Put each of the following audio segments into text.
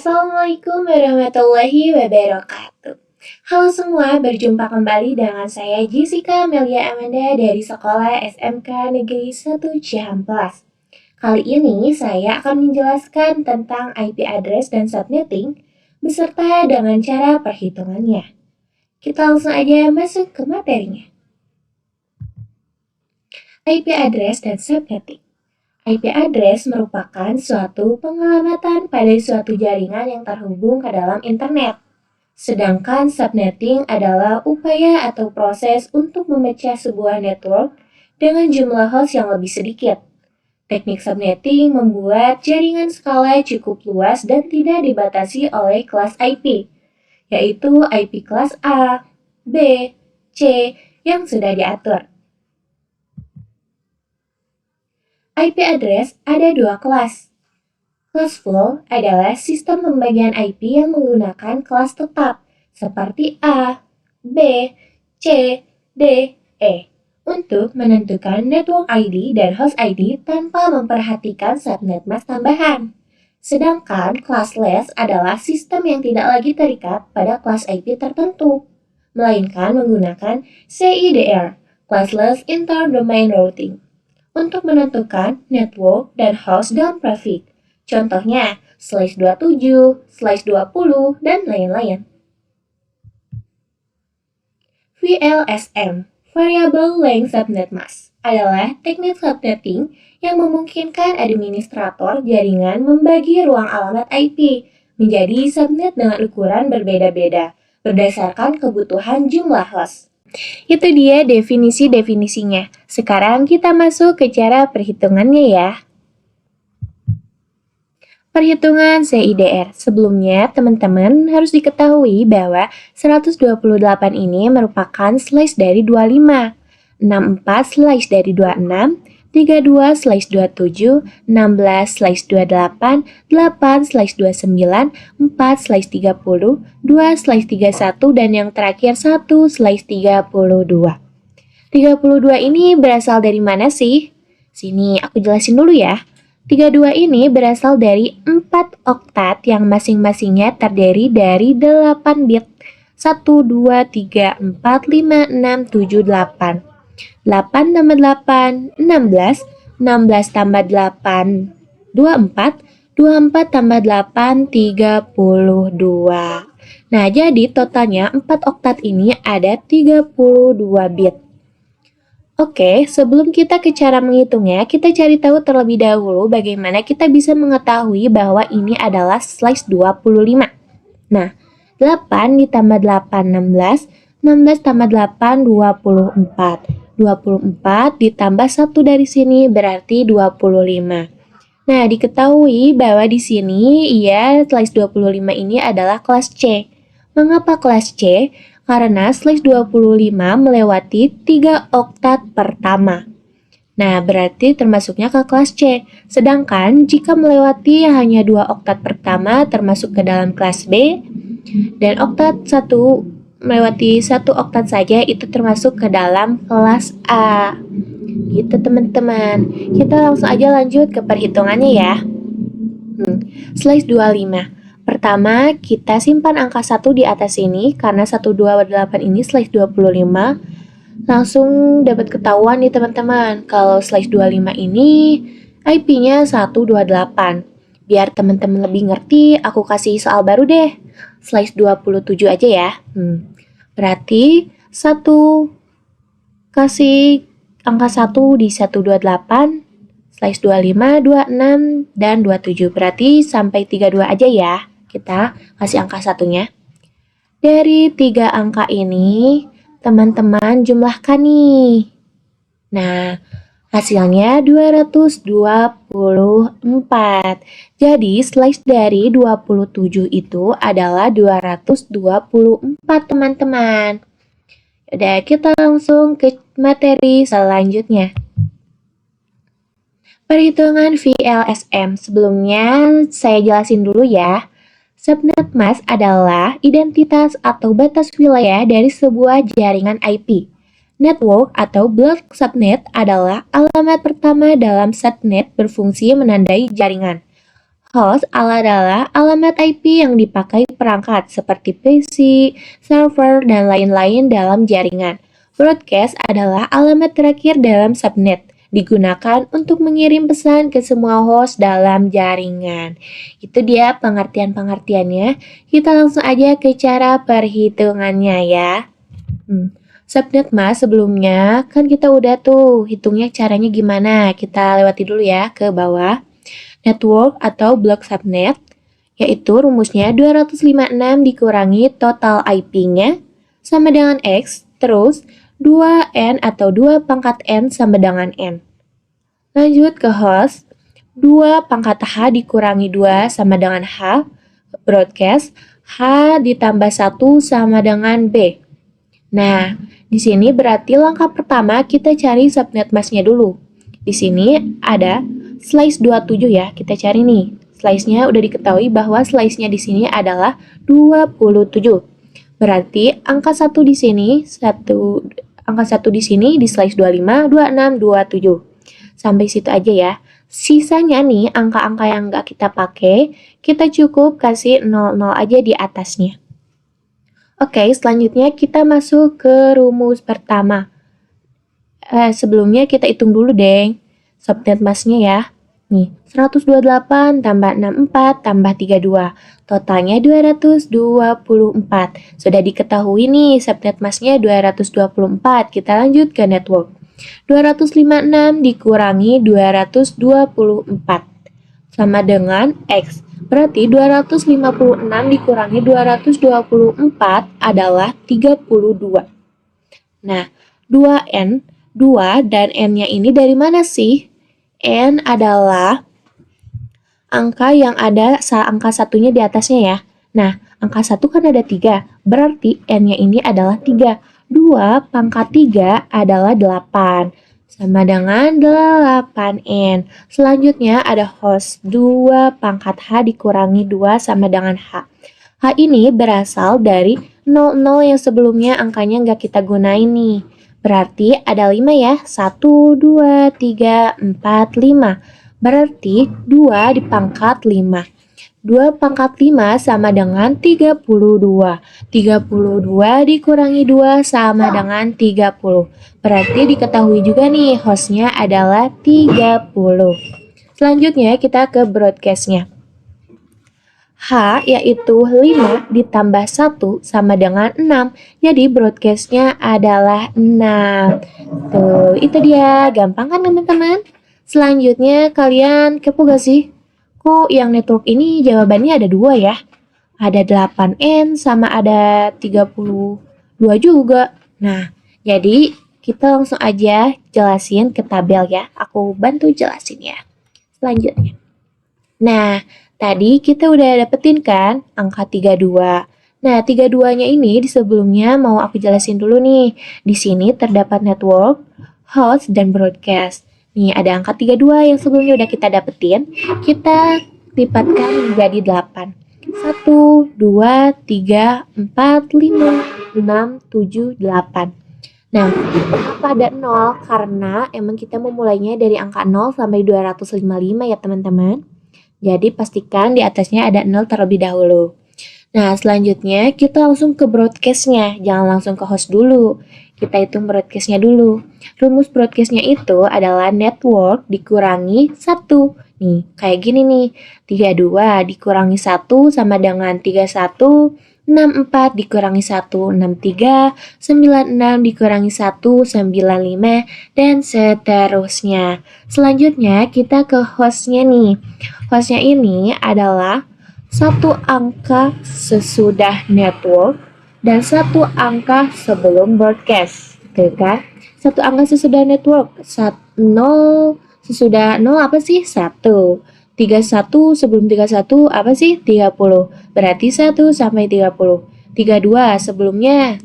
Assalamualaikum warahmatullahi wabarakatuh. Halo semua, berjumpa kembali dengan saya Jessica Melia Amanda dari Sekolah SMK Negeri 1 Ciamplas. Kali ini saya akan menjelaskan tentang IP address dan subnetting beserta dengan cara perhitungannya. Kita langsung aja masuk ke materinya. IP address dan subnetting. IP address merupakan suatu pengalamatan pada suatu jaringan yang terhubung ke dalam internet. Sedangkan subnetting adalah upaya atau proses untuk memecah sebuah network dengan jumlah host yang lebih sedikit. Teknik subnetting membuat jaringan skala cukup luas dan tidak dibatasi oleh kelas IP, yaitu IP kelas A, B, C yang sudah diatur. IP address ada dua kelas. Kelas full adalah sistem pembagian IP yang menggunakan kelas tetap seperti A, B, C, D, E untuk menentukan network ID dan host ID tanpa memperhatikan subnet mask tambahan. Sedangkan kelas less adalah sistem yang tidak lagi terikat pada kelas IP tertentu, melainkan menggunakan CIDR, Classless Inter-Domain Routing, untuk menentukan network dan host down traffic. Contohnya, /27, /20, dan lain-lain. VLSM, Variable Length Subnet Mask, adalah teknik subnetting yang memungkinkan administrator jaringan membagi ruang alamat IP menjadi subnet dengan ukuran berbeda-beda berdasarkan kebutuhan jumlah host. Itu dia definisi-definisinya. Sekarang kita masuk ke cara perhitungannya ya. Perhitungan CIDR. Sebelumnya, teman-teman harus diketahui bahwa 128 ini merupakan slice dari 25, 64 slice dari 26, 32/27, 16/28, 8/29, 4/30, 2/31, dan yang terakhir 1/32. 32 ini berasal dari mana sih? Sini aku jelasin dulu ya. 32 ini berasal dari 4 oktat yang masing-masingnya terdiri dari 8 bit. 1, 2, 3, 4, 5, 6, 7, 8. 8 tambah 8, 16. 16 tambah 8, 24. 24 tambah 8, 32. Nah, jadi totalnya 4 oktat ini ada 32 bit. Oke, sebelum kita ke cara menghitungnya, kita cari tahu terlebih dahulu bagaimana kita bisa mengetahui bahwa ini adalah slice 25. Nah, 8 ditambah 8, 16. 16 tambah 8, 24. 24 ditambah 1 dari sini berarti 25. Nah, diketahui bahwa di sini slice 25 ini adalah kelas C. Mengapa kelas C? Karena slice 25 melewati 3 oktat pertama. Nah, berarti termasuknya ke kelas C. Sedangkan jika melewati hanya 2 oktat pertama termasuk ke dalam kelas B, dan oktat 1 melewati 1 oktat saja itu termasuk ke dalam kelas A. Gitu teman-teman. Kita langsung aja lanjut ke perhitungannya ya. Slice 25. Pertama, kita simpan angka 1 di atas sini karena 128 ini slice 25. Langsung dapat ketahuan nih teman-teman. Kalau slice 25 ini IP-nya 128. Biar teman-teman lebih ngerti, aku kasih soal baru deh. Slice 27 aja ya. Berarti 1 kasih angka 1 di 128, slice 25, 26, dan 27. Berarti sampai 32 aja ya. Kita kasih angka satunya. Dari 3 angka ini, teman-teman jumlahkan nih. Nah, hasilnya 224. Jadi, slice dari 27 itu adalah 224, teman-teman. Udah, kita langsung ke materi selanjutnya. Perhitungan VLSM. Sebelumnya, saya jelasin dulu ya. Subnet mask adalah identitas atau batas wilayah dari sebuah jaringan IP. Network atau block subnet adalah alamat pertama dalam subnet berfungsi menandai jaringan. Host adalah alamat IP yang dipakai perangkat seperti PC, server, dan lain-lain dalam jaringan. Broadcast adalah alamat terakhir dalam subnet, digunakan untuk mengirim pesan ke semua host dalam jaringan. Itu dia pengertian-pengertiannya. Kita langsung aja ke cara perhitungannya ya. Subnet mas sebelumnya kan kita udah tuh hitungnya caranya gimana. Kita lewati dulu ya ke bawah. Network atau blok subnet, yaitu rumusnya 256 dikurangi total IP-nya sama dengan X, terus 2N atau 2 pangkat N sama dengan N. Lanjut ke host, 2 pangkat H dikurangi 2 sama dengan H, broadcast, H ditambah 1 sama dengan B. Nah, di sini berarti langkah pertama kita cari subnet masknya dulu. Di sini ada slice 27 ya, kita cari nih. Slice-nya udah diketahui bahwa slice-nya di sini adalah 27. Berarti angka 1 di sini, angka 1 di sini di slice 25, 26, 27. Sampai situ aja ya. Sisanya nih angka-angka yang nggak kita pakai, kita cukup kasih 00 aja di atasnya. Oke, selanjutnya kita masuk ke rumus pertama. Sebelumnya kita hitung dulu deh subnet masknya ya. Nih, 128 tambah 64 tambah 32. Totalnya 224. Sudah diketahui nih subnet masknya 224. Kita lanjut ke network. 256 dikurangi 224 sama dengan X. Berarti 256 dikurangi 224 adalah 32. Nah, 2N 2 dan N-nya ini dari mana sih? N adalah angka yang ada angka satunya di atasnya ya. Nah, angka 1 kan ada 3, berarti N-nya ini adalah 3. 2 pangkat 3 adalah 8, sama dengan 8N. Selanjutnya ada host, 2 pangkat H dikurangi 2 sama dengan H. H ini berasal dari 00 yang sebelumnya angkanya nggak kita gunain nih. Berarti ada 5 ya, 1, 2, 3, 4, 5. Berarti 2 dipangkat 5. 2 pangkat 5 sama dengan 32. 32 dikurangi 2 sama dengan 30. Berarti diketahui juga nih, hostnya adalah 30. Selanjutnya kita ke broadcastnya. H yaitu 5 ditambah 1 sama dengan 6. Jadi broadcastnya adalah 6. Tuh, itu dia. Gampang kan teman-teman? Selanjutnya kalian kepo gak sih? Kok yang network ini jawabannya ada 2 ya? Ada 8N sama ada 32 juga. Nah, jadi kita langsung aja jelasin ke tabel ya. Aku bantu jelasin ya. Selanjutnya. Nah, tadi kita udah dapetin kan angka 32. Nah, 32-nya ini di sebelumnya mau aku jelasin dulu nih. Di sini terdapat network, host, dan broadcast. Nih, ada angka 32 yang sebelumnya udah kita dapetin. Kita lipatkan menjadi 8. 1, 2, 3, 4, 5, 6, 7, 8. Nah, kenapa ada 0? Karena emang kita memulainya dari angka 0 sampai 255 ya teman-teman. Jadi pastikan di atasnya ada 0 terlebih dahulu. Nah, selanjutnya kita langsung ke broadcastnya. Jangan langsung ke host dulu. Kita hitung broadcastnya dulu. Rumus broadcastnya itu adalah network dikurangi 1. Nih, kayak gini nih. 32 dikurangi 1 sama dengan 31. 64 dikurangi 1, 63. 96 dikurangi 1, 95. Dan seterusnya. Selanjutnya kita ke hostnya nih. Hostnya ini adalah satu angka sesudah network dan satu angka sebelum broadcast. Oke kan? Satu angka sesudah network, 0 sesudah 0 apa sih? 1. 31 sebelum 31 apa sih? 30. Berarti 1 sampai 30. 32 sebelumnya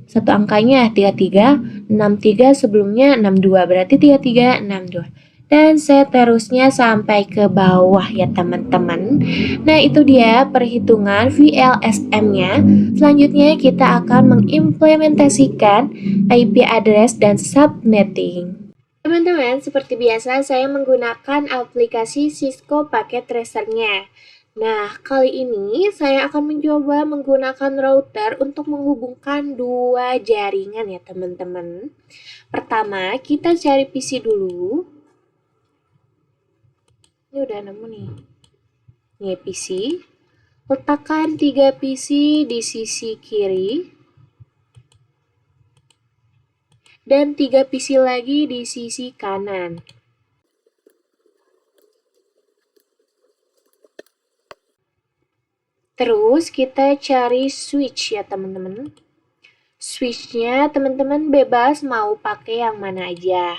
satu angkanya 33, 63 sebelumnya 62. Berarti 33, 62. Dan seterusnya sampai ke bawah ya teman-teman. Nah, itu dia perhitungan VLSM-nya. Selanjutnya kita akan mengimplementasikan IP address dan subnetting. Teman-teman, seperti biasa saya menggunakan aplikasi Cisco Packet Tracer-nya. Nah, kali ini saya akan mencoba menggunakan router untuk menghubungkan dua jaringan ya teman-teman. Pertama, kita cari PC dulu. Ini udah nemu nih. Ini PC. Letakkan 3 PC di sisi kiri. Dan 3 PC lagi di sisi kanan. Terus kita cari switch ya teman-teman. Switchnya teman-teman bebas mau pakai yang mana aja.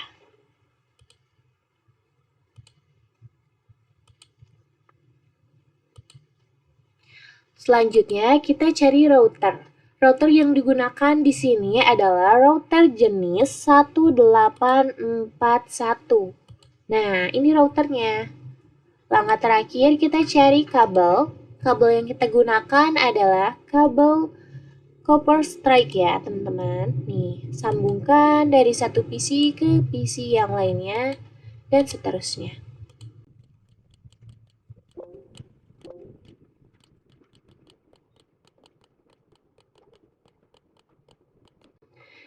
Selanjutnya kita cari router. Router yang digunakan di sini adalah router jenis 1841. Nah, ini routernya. Langkah terakhir kita cari kabel. Kabel yang kita gunakan adalah kabel copper strike ya teman-teman. Nih, sambungkan dari satu PC ke PC yang lainnya dan seterusnya.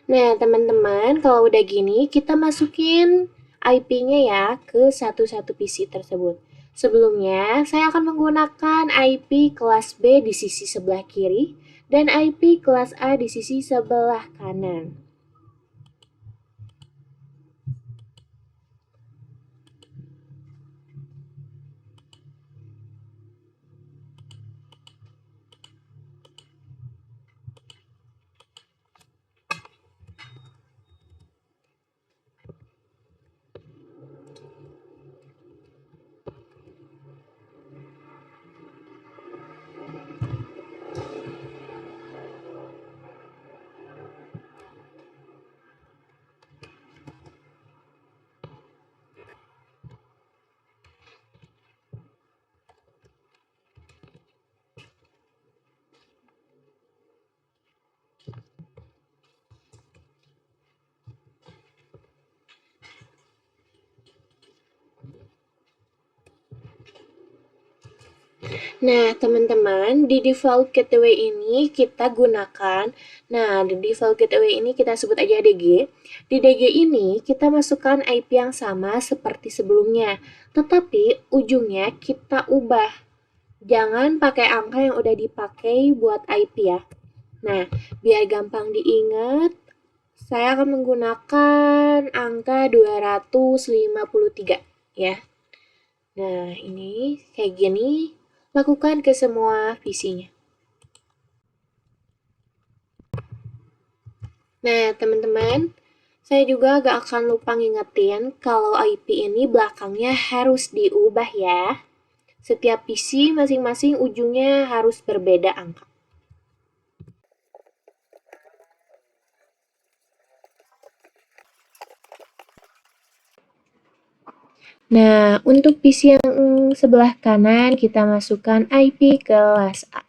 Nah, teman-teman, kalau udah gini, kita masukin IP-nya ya ke satu-satu PC tersebut. Sebelumnya, saya akan menggunakan IP kelas B di sisi sebelah kiri dan IP kelas A di sisi sebelah kanan. Nah, teman-teman, di default gateway ini kita gunakan, di default gateway ini kita sebut aja DG. Di DG ini kita masukkan IP yang sama seperti sebelumnya, tetapi ujungnya kita ubah. Jangan pakai angka yang udah dipakai buat IP ya. Nah, biar gampang diingat, saya akan menggunakan angka 253 ya. Nah, ini kayak gini. Lakukan ke semua visinya. Nah, teman-teman, saya juga gak akan lupa ngingetin kalau IP ini belakangnya harus diubah ya. Setiap PC masing-masing ujungnya harus berbeda angka. Nah, untuk PC yang sebelah kanan kita masukkan IP kelas A.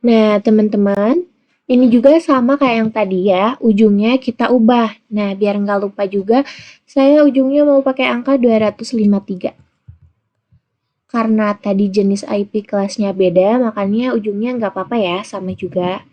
Nah, teman-teman, ini juga sama kayak yang tadi ya, ujungnya kita ubah. Nah, biar nggak lupa juga, saya ujungnya mau pakai angka 253. Karena tadi jenis IP kelasnya beda, makanya ujungnya nggak apa-apa ya, sama juga.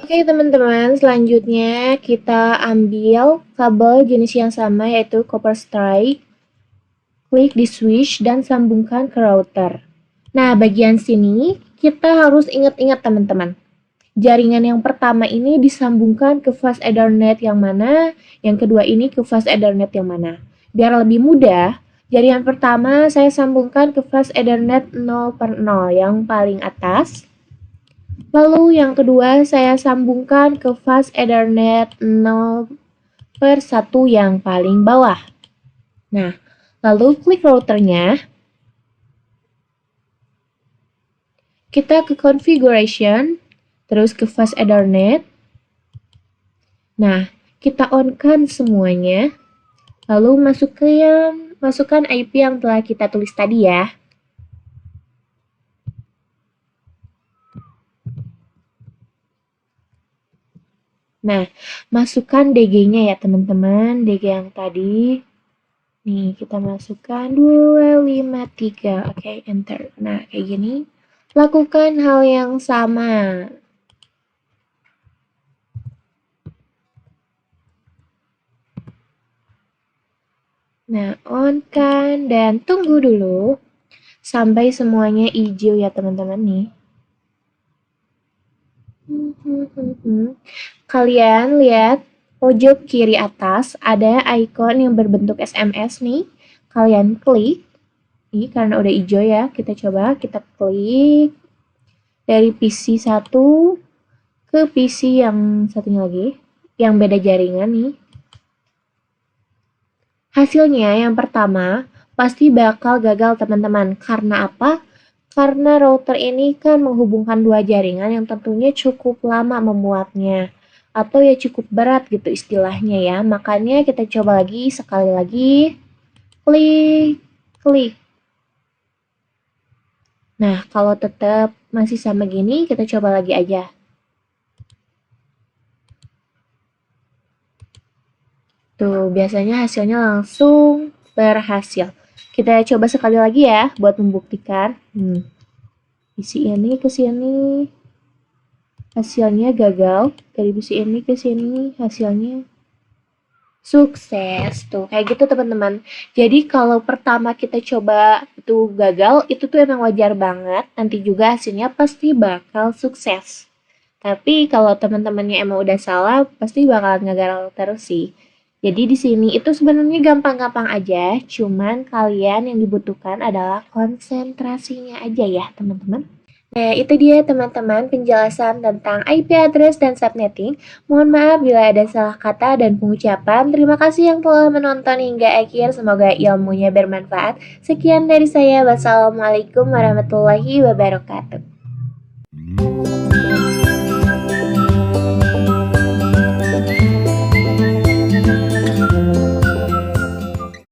Oke teman-teman, selanjutnya kita ambil kabel jenis yang sama yaitu copper strike. Klik di switch dan sambungkan ke router. Nah, bagian sini kita harus ingat-ingat teman-teman. Jaringan yang pertama ini disambungkan ke fast Ethernet yang mana, yang kedua ini ke fast Ethernet yang mana. Biar lebih mudah, jaringan pertama saya sambungkan ke fast Ethernet 0/0 yang paling atas. Lalu yang kedua saya sambungkan ke fast Ethernet 0/1 yang paling bawah. Nah, Lalu klik routernya. Kita ke configuration, terus ke fast Ethernet. Nah, kita on-kan semuanya. Lalu masukkan IP yang telah kita tulis tadi ya. Nah, masukkan DG-nya ya teman-teman, DG yang tadi. Nih, kita masukkan 253. Oke, enter. Nah, kayak gini. Lakukan hal yang sama. Nah, on kan dan tunggu dulu sampai semuanya hijau ya teman-teman nih. Kalian lihat pojok kiri atas ada icon yang berbentuk SMS nih. Kalian klik. Ini karena udah hijau ya, kita coba kita klik dari PC 1 ke PC yang satunya lagi, yang beda jaringan nih. Hasilnya yang pertama pasti bakal gagal teman-teman. Karena apa? Karena router ini kan menghubungkan dua jaringan yang tentunya cukup lama memuatnya. Atau ya cukup berat gitu istilahnya ya. Makanya kita coba lagi sekali lagi. Klik, klik. Nah, kalau tetap masih sama gini, kita coba lagi aja. Tuh, biasanya hasilnya langsung berhasil. Kita coba sekali lagi ya, buat membuktikan. Isi ini ke sini, hasilnya gagal. Dari isi ini ke sini, hasilnya sukses. Tuh, kayak gitu teman-teman. Jadi kalau pertama kita coba itu gagal, itu tuh emang wajar banget. Nanti juga hasilnya pasti bakal sukses. Tapi kalau teman-temannya emang udah salah, pasti bakalan gagal terus sih. Jadi di sini itu sebenarnya gampang-gampang aja, cuman kalian yang dibutuhkan adalah konsentrasinya aja ya, teman-teman. Nah, itu dia teman-teman penjelasan tentang IP address dan subnetting. Mohon maaf bila ada salah kata dan pengucapan. Terima kasih yang telah menonton hingga akhir. Semoga ilmunya bermanfaat. Sekian dari saya. Wassalamualaikum warahmatullahi wabarakatuh.